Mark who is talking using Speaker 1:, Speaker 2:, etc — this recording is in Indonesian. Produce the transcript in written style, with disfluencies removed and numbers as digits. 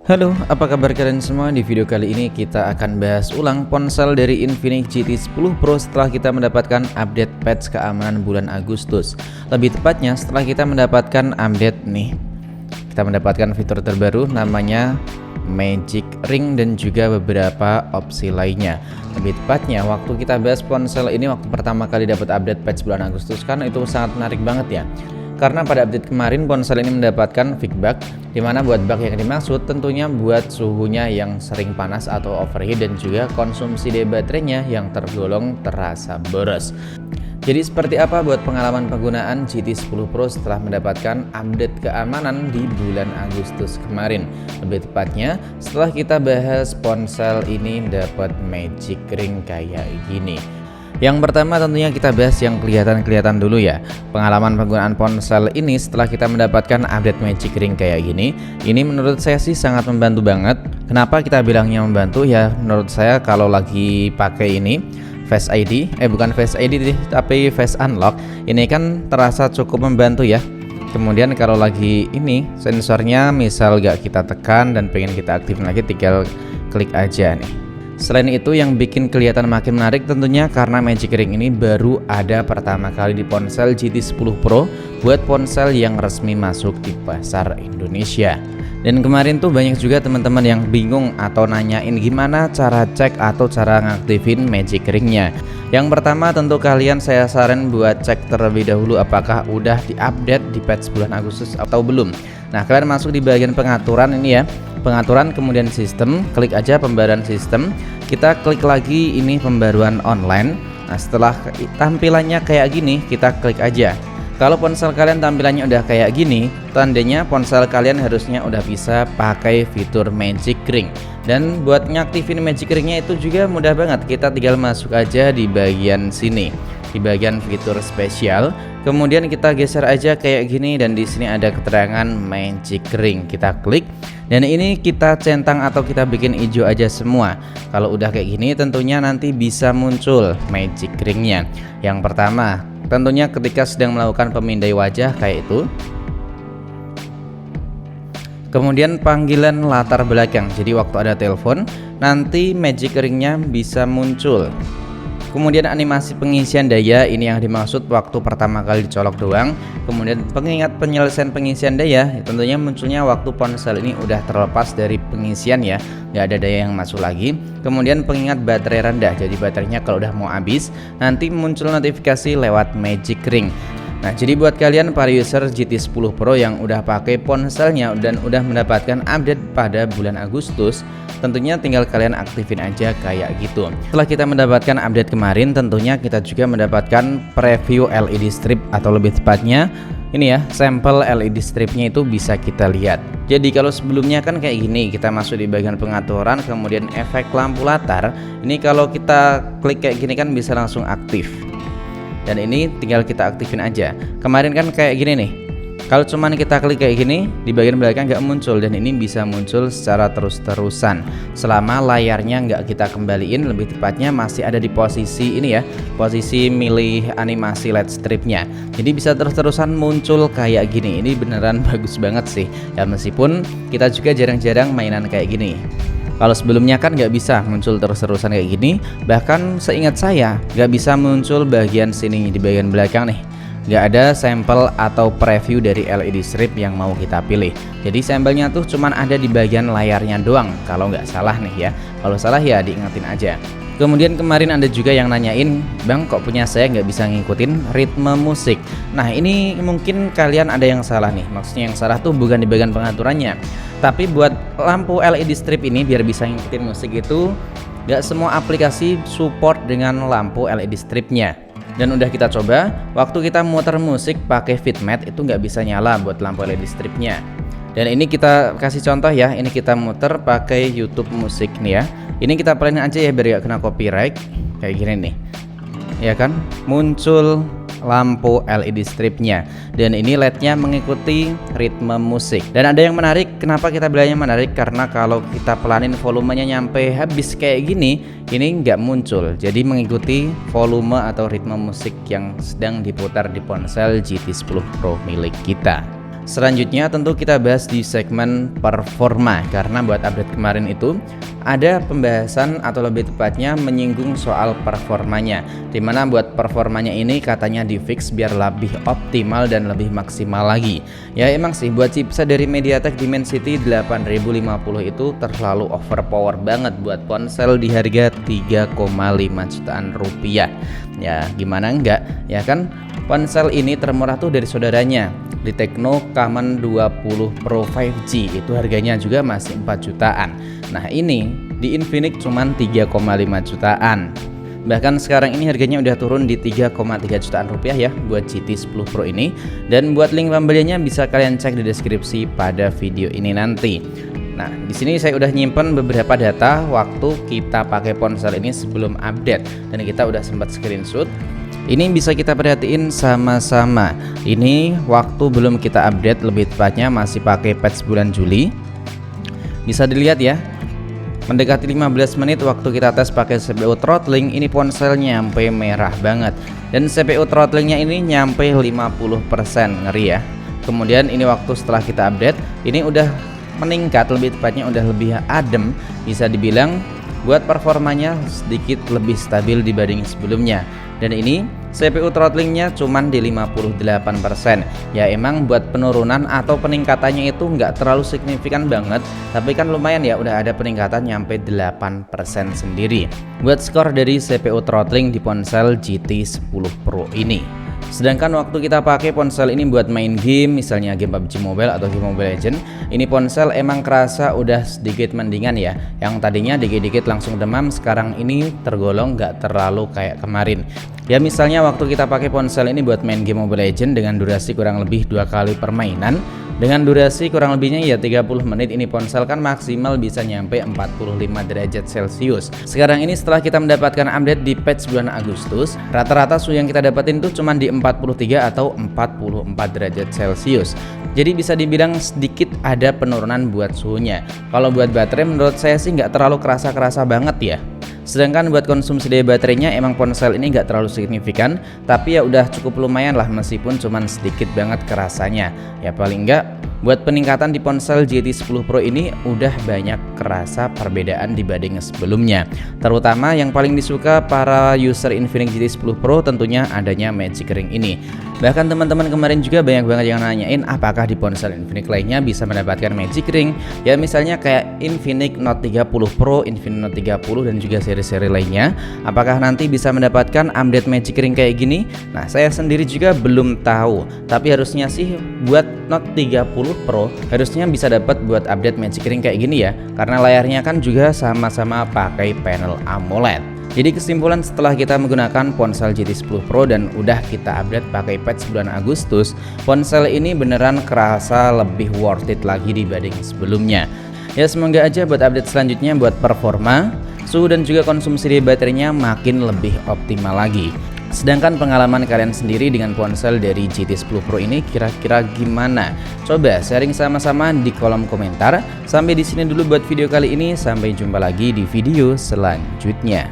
Speaker 1: Halo, apa kabar kalian semua? Di video kali ini kita akan bahas ulang ponsel dari Infinix GT 10 Pro setelah kita mendapatkan update patch keamanan bulan Agustus. Lebih tepatnya setelah kita mendapatkan update nih. Kita mendapatkan fitur terbaru namanya Magic Ring dan juga beberapa opsi lainnya. Lebih tepatnya waktu kita bahas ponsel ini waktu pertama kali dapat update patch bulan Agustus kan itu sangat menarik banget ya. Karena pada update kemarin ponsel ini mendapatkan feedback dimana buat bug yang dimaksud tentunya buat suhunya yang sering panas atau overheat dan juga konsumsi daya baterainya yang tergolong terasa boros. Jadi seperti apa buat pengalaman penggunaan GT 10 Pro setelah mendapatkan update keamanan di bulan Agustus kemarin? Lebih tepatnya setelah kita bahas ponsel ini dapat Magic Ring kayak gini. Yang pertama tentunya kita bahas yang kelihatan dulu ya. Pengalaman penggunaan ponsel ini setelah kita mendapatkan update Magic Ring kayak gini, ini menurut saya sih sangat membantu banget. Kenapa kita bilangnya membantu? Ya menurut saya kalau lagi pakai ini Face ID, bukan Face ID tapi Face Unlock, ini kan terasa cukup membantu ya. Kemudian kalau lagi ini sensornya misal gak kita tekan dan pengen kita aktifin lagi, tinggal klik aja nih. Selain itu yang bikin kelihatan makin menarik tentunya karena Magic Ring ini baru ada pertama kali di ponsel GT 10 Pro buat ponsel yang resmi masuk di pasar Indonesia. Dan kemarin tuh banyak juga teman-teman yang bingung atau nanyain gimana cara cek atau cara ngaktifin Magic Ringnya. Yang pertama tentu kalian saya saran buat cek terlebih dahulu apakah udah diupdate di patch bulan Agustus atau belum. Nah kalian masuk di bagian pengaturan ini ya, pengaturan kemudian sistem, klik aja pembaruan sistem, kita klik lagi ini pembaruan online. Nah setelah tampilannya kayak gini kita klik aja. Kalau ponsel kalian tampilannya udah kayak gini, tandanya ponsel kalian harusnya udah bisa pakai fitur Magic Ring. Dan buat ngaktifin Magic Ringnya itu juga mudah banget, kita tinggal masuk aja di bagian sini, di bagian fitur spesial. Kemudian kita geser aja kayak gini dan di sini ada keterangan Magic Ring. Kita klik dan ini kita centang atau kita bikin hijau aja semua. Kalau udah kayak gini tentunya nanti bisa muncul Magic Ringnya. Yang pertama tentunya ketika sedang melakukan pemindai wajah kayak itu. Kemudian panggilan latar belakang. Jadi waktu ada telepon nanti Magic Ringnya bisa muncul. Kemudian animasi pengisian daya, ini yang dimaksud waktu pertama kali dicolok doang. Kemudian pengingat penyelesaian pengisian daya, tentunya munculnya waktu ponsel ini udah terlepas dari pengisian ya, nggak ada daya yang masuk lagi. Kemudian pengingat baterai rendah, jadi baterainya kalau udah mau habis nanti muncul notifikasi lewat Magic Ring. Nah jadi buat kalian para user GT 10 Pro yang udah pakai ponselnya dan udah mendapatkan update pada bulan Agustus, tentunya tinggal kalian aktifin aja kayak gitu. Setelah kita mendapatkan update kemarin, tentunya kita juga mendapatkan preview LED strip atau lebih tepatnya ini ya, sampel LED stripnya itu bisa kita lihat. Jadi kalau sebelumnya kan kayak gini, kita masuk di bagian pengaturan, kemudian efek lampu latar. Ini kalau kita klik kayak gini kan bisa langsung aktif. Dan ini tinggal kita aktifin aja. Kemarin kan kayak gini nih, kalau cuman kita klik kayak gini di bagian belakang nggak muncul, dan ini bisa muncul secara terus-terusan selama layarnya nggak kita kembaliin. Lebih tepatnya masih ada di posisi ini ya, posisi milih animasi LED stripnya. Jadi bisa terus-terusan muncul kayak gini. Ini beneran bagus banget sih ya, meskipun kita juga jarang-jarang mainan kayak gini. Kalau sebelumnya kan nggak bisa muncul terus-terusan kayak gini, bahkan seingat saya nggak bisa muncul bagian sini di bagian belakang nih, nggak ada sampel atau preview dari LED strip yang mau kita pilih. Jadi sampelnya tuh cuman ada di bagian layarnya doang kalau nggak salah nih ya. Kalau salah ya diingetin aja. Kemudian kemarin ada juga yang nanyain, Bang kok punya saya nggak bisa ngikutin ritme musik. Nah ini mungkin kalian ada yang salah nih. Maksudnya yang salah tuh bukan di bagian pengaturannya, tapi buat lampu LED strip ini biar bisa ngikutin musik itu nggak semua aplikasi support dengan lampu LED stripnya. Dan udah kita coba, waktu kita muter musik pakai Fitmat itu nggak bisa nyala buat lampu LED stripnya. Dan ini kita kasih contoh ya, ini kita muter pakai YouTube musik nih ya. Ini kita pelanin aja ya biar gak kena copyright. Kayak gini nih, ya kan, muncul lampu LED stripnya. Dan ini LED-nya mengikuti ritme musik. Dan ada yang menarik, kenapa kita bilangnya menarik? Karena kalau kita pelanin volumenya nyampe habis kayak gini, ini nggak muncul. Jadi mengikuti volume atau ritme musik yang sedang diputar di ponsel GT 10 Pro milik kita. Selanjutnya tentu kita bahas di segmen performa, karena buat update kemarin itu ada pembahasan atau lebih tepatnya menyinggung soal performanya, dimana buat performanya ini katanya di fix biar lebih optimal dan lebih maksimal lagi. Ya emang sih buat chipset dari MediaTek Dimensity 8050 itu terlalu overpower banget buat ponsel di harga 3,5 jutaan rupiah. Ya gimana enggak, ya kan ponsel ini termurah tuh dari saudaranya di Tecno Camon 20 Pro 5G, itu harganya juga masih 4 jutaan. Nah ini di Infinix cuman 3,5 jutaan. Bahkan sekarang ini harganya udah turun di 3,3 jutaan rupiah ya buat GT 10 Pro ini. Dan buat link pembeliannya bisa kalian cek di deskripsi pada video ini nanti. Nah, di sini saya udah nyimpen beberapa data waktu kita pakai ponsel ini sebelum update dan kita udah sempat screenshot. Ini bisa kita perhatiin sama-sama. Ini waktu belum kita update, lebih tepatnya masih pakai patch bulan Juli. Bisa dilihat ya. Mendekati 15 menit waktu kita tes pakai CPU throttling, ini ponsel nyampe merah banget. Dan CPU throttlingnya ini nyampe 50%, ngeri ya. Kemudian ini waktu setelah kita update, ini udah meningkat, lebih tepatnya udah lebih adem. Bisa dibilang buat performanya sedikit lebih stabil dibanding sebelumnya. Dan ini CPU throttlingnya cuman di 58%. Ya emang buat penurunan atau peningkatannya itu nggak terlalu signifikan banget, tapi kan lumayan ya, udah ada peningkatan nyampe 8% sendiri buat skor dari CPU throttling di ponsel GT 10 Pro ini. Sedangkan waktu kita pakai ponsel ini buat main game, misalnya game PUBG Mobile atau game Mobile Legends, ini ponsel emang kerasa udah sedikit mendingan ya. Yang tadinya dikit-dikit langsung demam, sekarang ini tergolong nggak terlalu kayak kemarin. Ya misalnya waktu kita pakai ponsel ini buat main game Mobile Legends dengan durasi kurang lebih 2 kali permainan, dengan durasi kurang lebihnya ya 30 menit, ini ponsel kan maksimal bisa nyampe 45 derajat Celcius. Sekarang ini setelah kita mendapatkan update di patch bulan Agustus, rata-rata suhu yang kita dapetin tuh cuma di 43 atau 44 derajat Celcius. Jadi bisa dibilang sedikit ada penurunan buat suhunya. Kalau buat baterai menurut saya sih nggak terlalu kerasa-kerasa banget ya. Sedangkan buat konsumsi daya baterainya emang ponsel ini nggak terlalu signifikan, tapi ya udah cukup lumayan lah meskipun cuman sedikit banget kerasanya. Ya paling enggak buat peningkatan di ponsel GT 10 Pro ini udah banyak kerasa perbedaan dibanding sebelumnya. Terutama yang paling disuka para user Infinix GT 10 Pro tentunya adanya Magic Ring ini. Bahkan teman-teman kemarin juga banyak banget yang nanyain apakah di ponsel Infinix lainnya bisa mendapatkan Magic Ring. Ya misalnya kayak Infinix Note 30 Pro, Infinix Note 30 dan juga seri-seri lainnya. Apakah nanti bisa mendapatkan update Magic Ring kayak gini? Nah saya sendiri juga belum tahu. Tapi harusnya sih buat Note 30 Pro harusnya bisa dapat buat update Magic Ring kayak gini ya, karena layarnya kan juga sama-sama pakai panel AMOLED. Jadi kesimpulan setelah kita menggunakan ponsel GT 10 Pro dan udah kita update pakai patch bulan Agustus, ponsel ini beneran kerasa lebih worth it lagi dibanding sebelumnya. Ya semoga aja buat update selanjutnya buat performa, suhu dan juga konsumsi daya baterainya makin lebih optimal lagi. Sedangkan pengalaman kalian sendiri dengan ponsel dari GT 10 Pro ini kira-kira gimana? Coba sharing sama-sama di kolom komentar. Sampai di sini dulu buat video kali ini, sampai jumpa lagi di video selanjutnya.